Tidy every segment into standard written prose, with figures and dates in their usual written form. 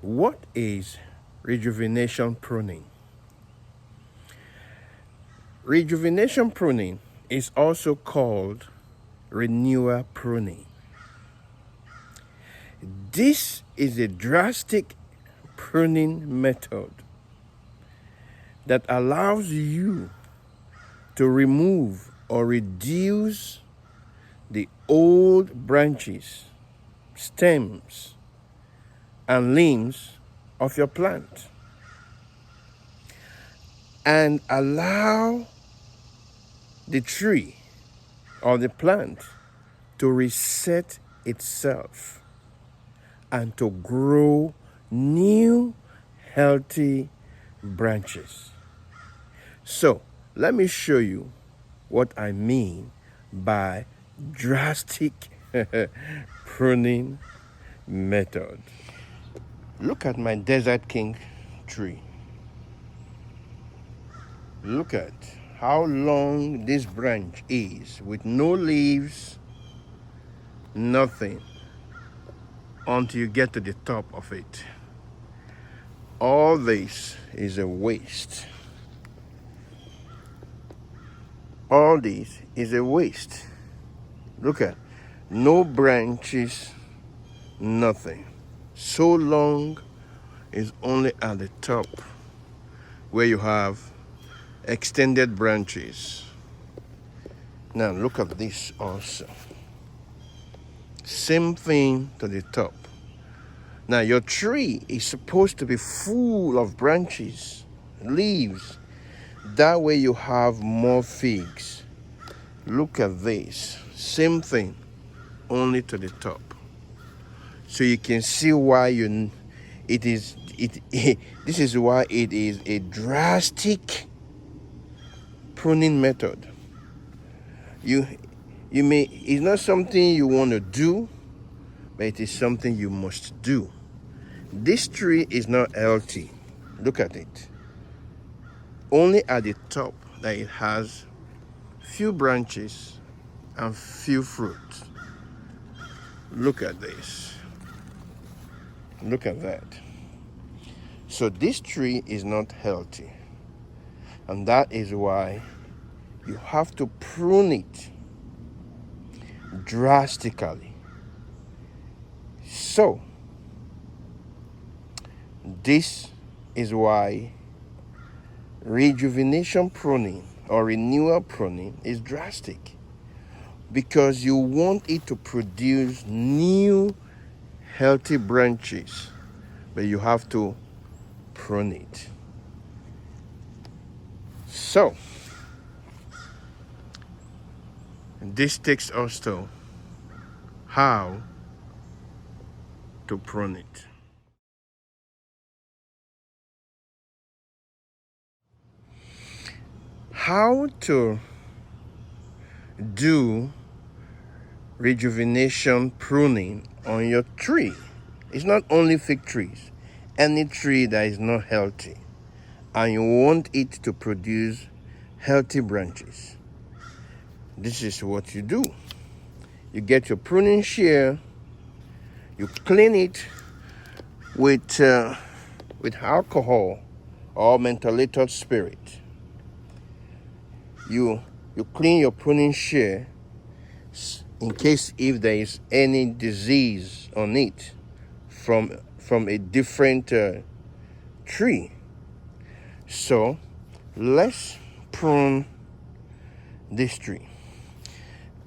What is rejuvenation pruning? Rejuvenation pruning is also called renewal pruning. This is a drastic pruning method that allows you to remove or reduce the old branches, stems, and limbs of your plant and allow the tree or the plant to reset itself and to grow new healthy branches. So let me show you what I mean by drastic pruning method. Look at my Desert King tree. Look at how long this branch is with no leaves, nothing, until you get to the top of it. All this is a waste. All this is a waste. Look at, no branches, nothing. So long is only at the top where you have extended branches. Now look at this also. Same thing to the top. Now your tree is supposed to be full of branches, leaves. That way you have more figs. Look at this. Same thing, only to the top. So you can see why this is why it is a drastic pruning method. It's not something you want to do, but it is something you must do. This tree is not healthy. Look at it. Only at the top that it has few branches and few fruits. Look at this. Look at that. So this tree is not healthy. And that is why you have to prune it drastically. So this is why rejuvenation pruning or renewal pruning is drastic, because you want it to produce new healthy branches, but you have to prune it. So this takes us to how to prune it. How to do rejuvenation pruning on your tree. It's not only fig trees. Any tree that is not healthy and you want it to produce healthy branches. This is what you do. You get your pruning shear, you clean it with alcohol or mentholated spirit. You clean your pruning shear in case if there is any disease on it from a different tree. So let's prune this tree.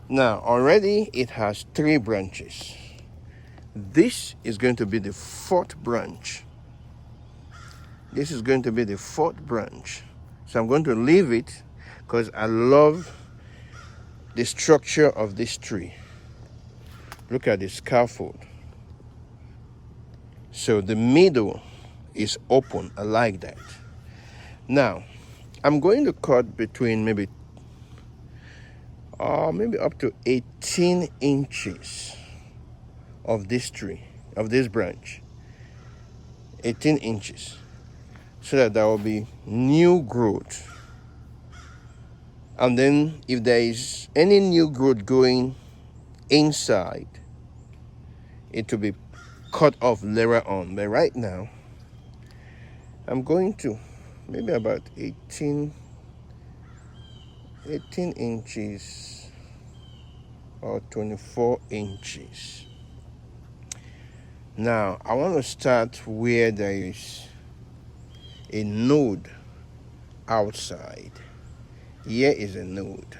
Now already it has 3 branches. This is going to be the 4th branch. This is going to be the 4th branch. So I'm going to leave it because I love the structure of this tree. Look at the scaffold. So the middle is open. I like that. Now, I'm going to cut between maybe up to 18 inches of this tree, of this branch. 18 inches. So that there will be new growth. And then if there is any new growth going inside, it will be cut off later on. But right now, I'm going to maybe about 18 inches or 24 inches. Now, I want to start where there is a node outside. Here is a node.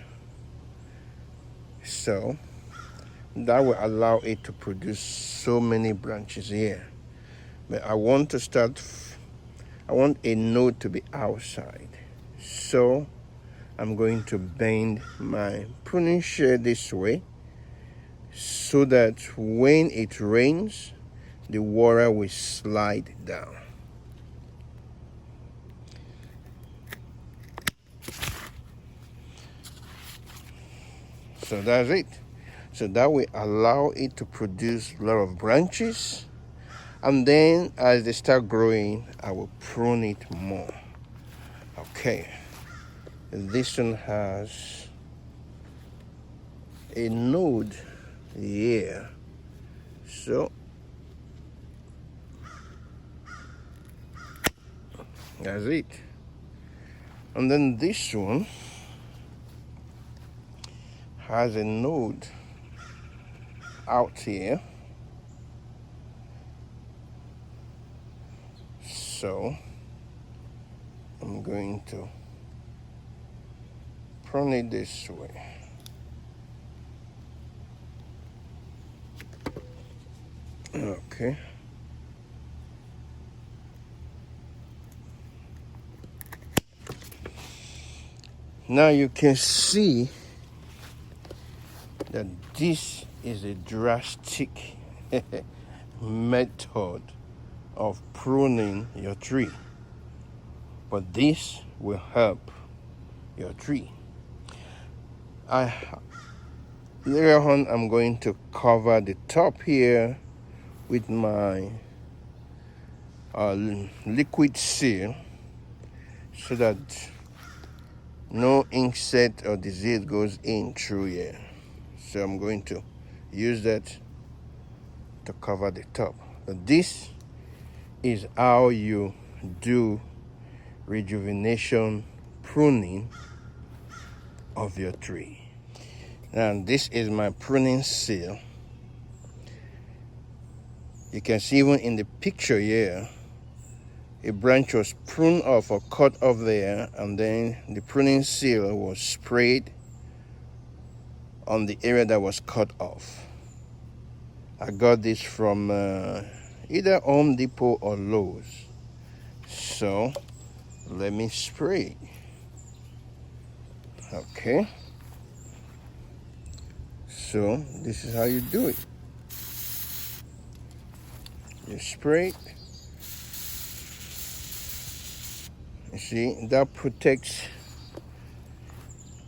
So, that will allow it to produce so many branches here. But I want a node to be outside. So, I'm going to bend my pruning shear this way so that when it rains, the water will slide down. So that's it. So that will allow it to produce a lot of branches. And then as they start growing, I will prune it more. Okay. This one has a node here. So that's it. And then this one has a node out here. So I'm going to prune it this way. Okay. Now you can see that this is a drastic method of pruning your tree, but this will help your tree. Later on, I'm going to cover the top here with my liquid seal so that no insect or disease goes in through here. So I'm going to use that to cover the top. But this is how you do rejuvenation pruning of your tree. Now this is my pruning seal. You can see even in the picture here, a branch was pruned off or cut off there, and then the pruning seal was sprayed on the area that was cut off. I got this from either Home Depot or Lowe's. So let me spray. Okay. So this is how you do it. You spray it. You see, that protects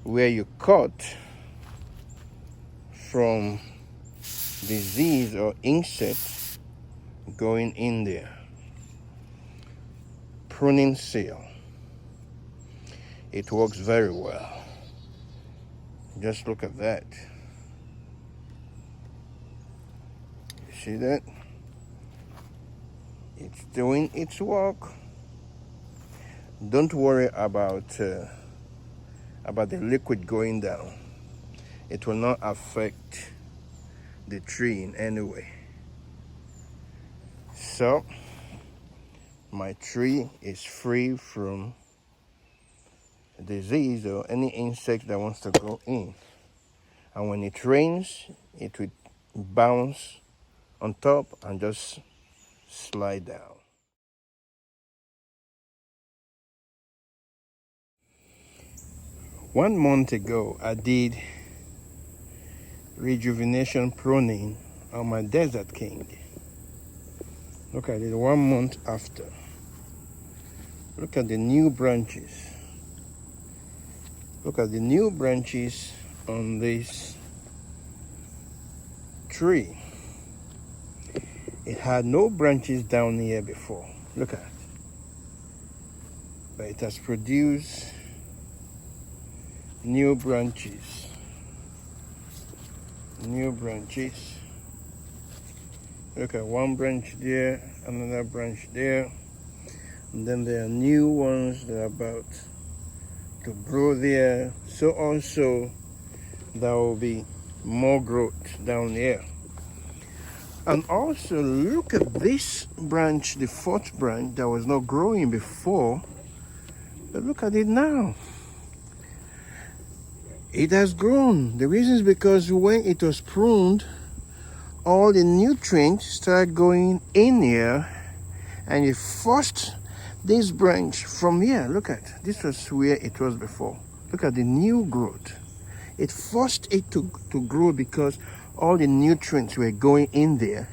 where you cut from disease or insects going in there. Pruning seal. It works very well. Just look at that. You see that? It's doing its work. Don't worry about the liquid going down. It will not affect the tree in any way. So my tree is free from disease or any insect that wants to go in. And when it rains, it will bounce on top and just slide down. One month ago, I did rejuvenation pruning on my Desert King. Look at it 1 month after. Look at the new branches. Look at the new branches on this tree. It had no branches down here before. Look at it. But it has produced new branches. New branches. Look at one branch there, another branch there, and then there are new ones that are about to grow there. So also there will be more growth down there. And also look at this branch, the fourth branch that was not growing before, but look at it now. It has grown. The reason is because when it was pruned, all the nutrients started going in here, and it forced this branch from here. Look at this was where it was before. Look at the new growth. It forced it to grow because all the nutrients were going in there.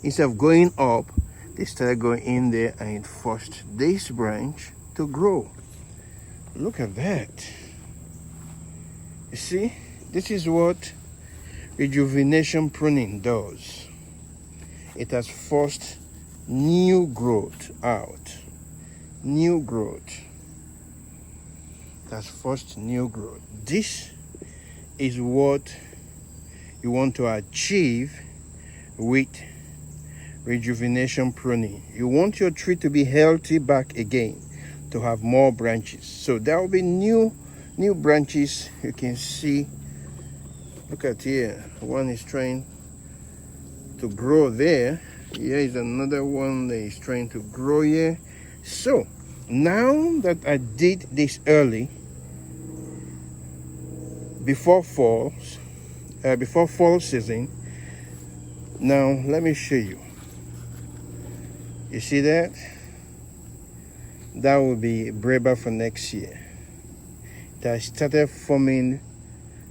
Instead of going up, they started going in there, and it forced this branch to grow. Look at that. You see, this is what rejuvenation pruning does. It has forced new growth out. New growth. It has forced new growth. This is what you want to achieve with rejuvenation pruning. You want your tree to be healthy back again, to have more branches. So there will be new branches. You can see, look at here, one is trying to grow there. Here is another one that is trying to grow here. So now that I did this early, before fall season, now let me show you. You see that? That will be Breba for next year. That started forming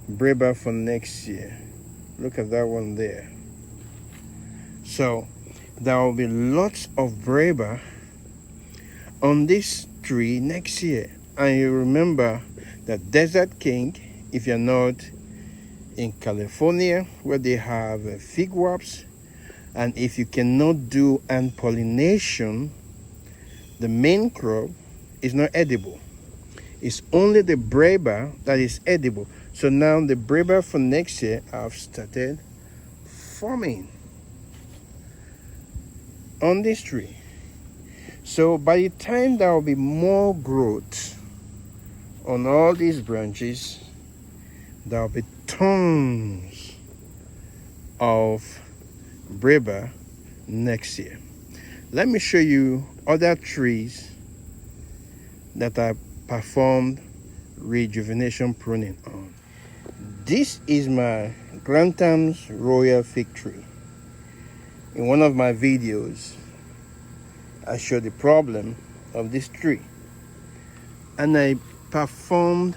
Breba for next year. Look at that one there. So there will be lots of Breba on this tree next year. And you remember that Desert King, if you're not in California where they have fig wraps, and if you cannot do ant pollination, the main crop is not edible. It's only the Breba that is edible. So now the Breba for next year have started forming on this tree. So by the time there will be more growth on all these branches, there will be tons of Breba next year. Let me show you other trees that I performed rejuvenation pruning on. This is my Granthams Royal Fig Tree. In one of my videos, I showed the problem of this tree, and I performed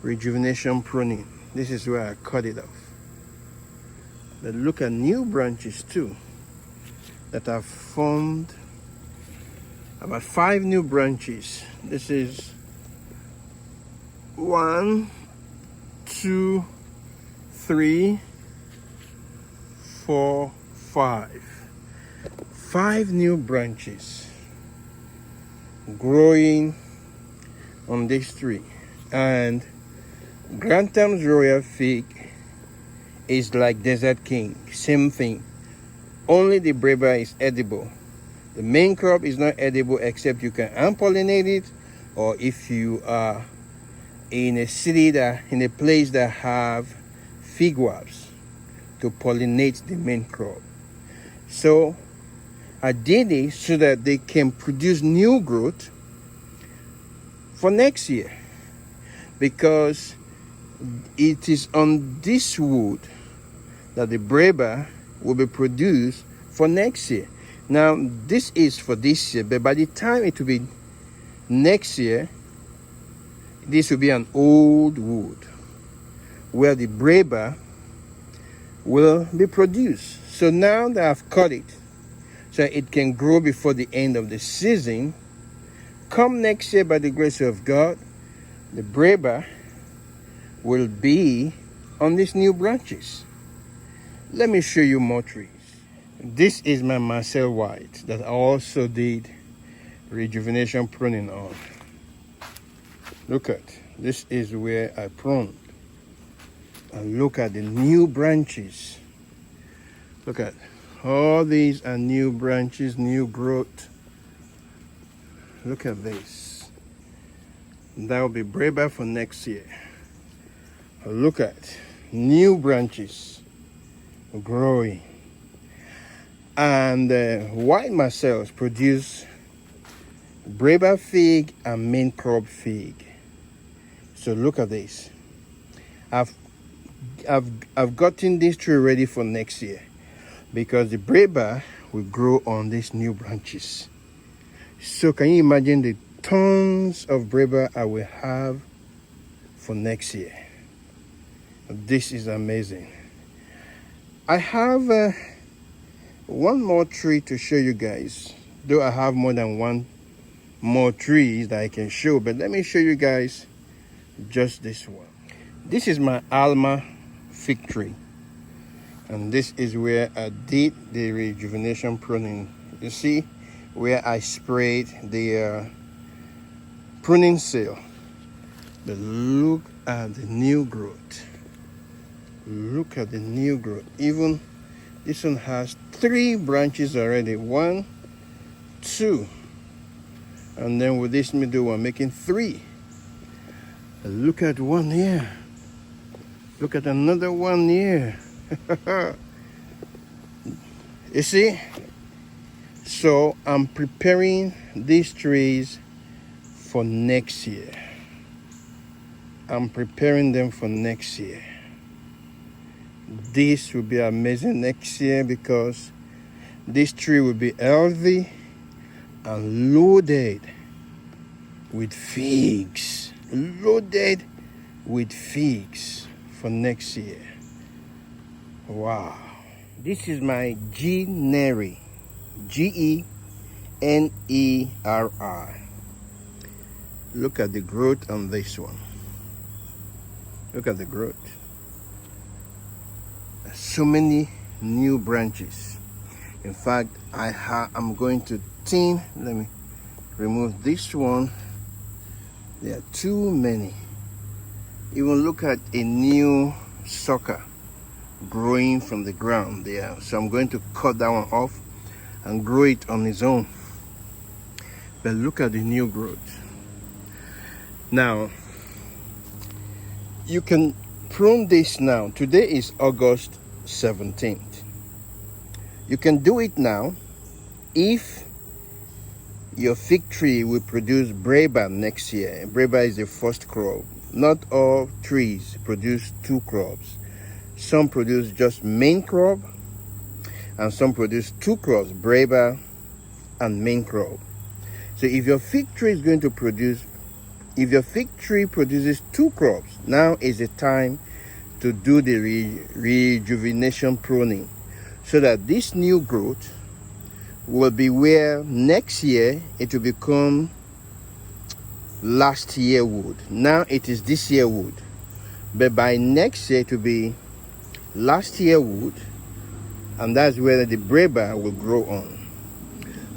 rejuvenation pruning. This is where I cut it off. But look at new branches too that have formed. About 5 new branches. This is 1, 2, 3, 4, 5. 5 new branches growing on this tree. And Granthams Royal Fig is like Desert King, same thing. Only the Breba is edible. The main crop is not edible, except you can unpollinate it, or if you are in a place that have fig wraps to pollinate the main crop. So I did it so that they can produce new growth for next year, because it is on this wood that the Breba will be produced for next year. Now this is for this year, but by the time it will be next year, this will be an old wood where the Breba will be produced. So now that I've cut it so it can grow before the end of the season, come next year, by the grace of God, the Breba will be on these new branches. Let me show you more trees. This is my Marcel White that I also did rejuvenation pruning on. Look at, this is where I pruned. And look at the new branches. Look at All these are new branches, new growth. Look at this. That will be Breba for next year. Look at new branches growing. And white Marcells produce Breba fig and main crop fig. So look at this. I've gotten this tree ready for next year because the Breba will grow on these new branches. So can you imagine the tons of Breba I will have for next year? This is amazing. I have one more tree to show you guys, though I have more than one more trees that I can show, but let me show you guys just this one. This is my Alma fig tree, and this is where I did the rejuvenation pruning. You see where I sprayed the pruning seal. But look at the new growth. Look at the new growth. Even this one has 3 branches already. 1, 2, and then with this middle one making 3. Look at one here. Look at another one here. You see? So I'm preparing these trees for next year. I'm preparing them for next year. This will be amazing next year because this tree will be healthy and loaded with figs. Loaded with figs for next year. Wow. This is my Generi. Generi. Look at the growth on this one. Look at the growth. So many new branches. In fact, I'm going to thin. Let me remove this one. There are too many. Even look at a new sucker growing from the ground there. So I'm going to cut that one off and grow it on its own. But look at the new growth. Now, you can prune this now. Today is August 17th. You can do it now if your fig tree will produce Breba next year. Breba is the first crop. Not all trees produce 2 crops. Some produce just main crop, and some produce 2 crops, Breba and main crop. So if your fig tree is going to produce, if your fig tree produces 2 crops, now is the time to do the rejuvenation pruning, so that this new growth will be where next year it will become last year wood. Now it is this year wood, but by next year it will be last year wood, and that's where the Breba will grow on.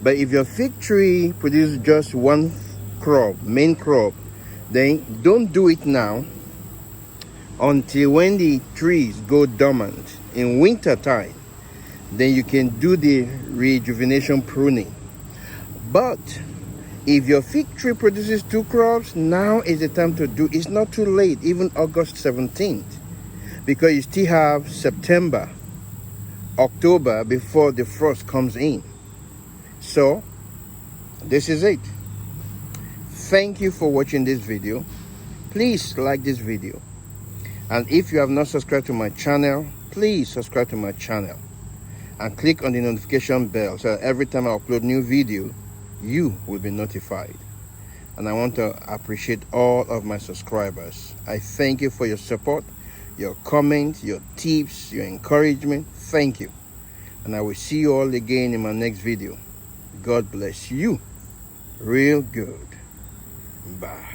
But if your fig tree produces just 1 crop, main crop, then don't do it now until when the trees go dormant in winter time. Then you can do the rejuvenation pruning. But if your fig tree produces 2 crops, now is the time to do. It's not too late, even August 17th, because you still have September, October before the frost comes in. So this is it. Thank you for watching this video. Please like this video, and if you have not subscribed to my channel, please subscribe to my channel and click on the notification bell so that every time I upload new video, you will be notified. And I want to appreciate all of my subscribers. I thank you for your support, your comments, your tips, your encouragement. Thank you. And I will see you all again in my next video. God bless you real good. Bye.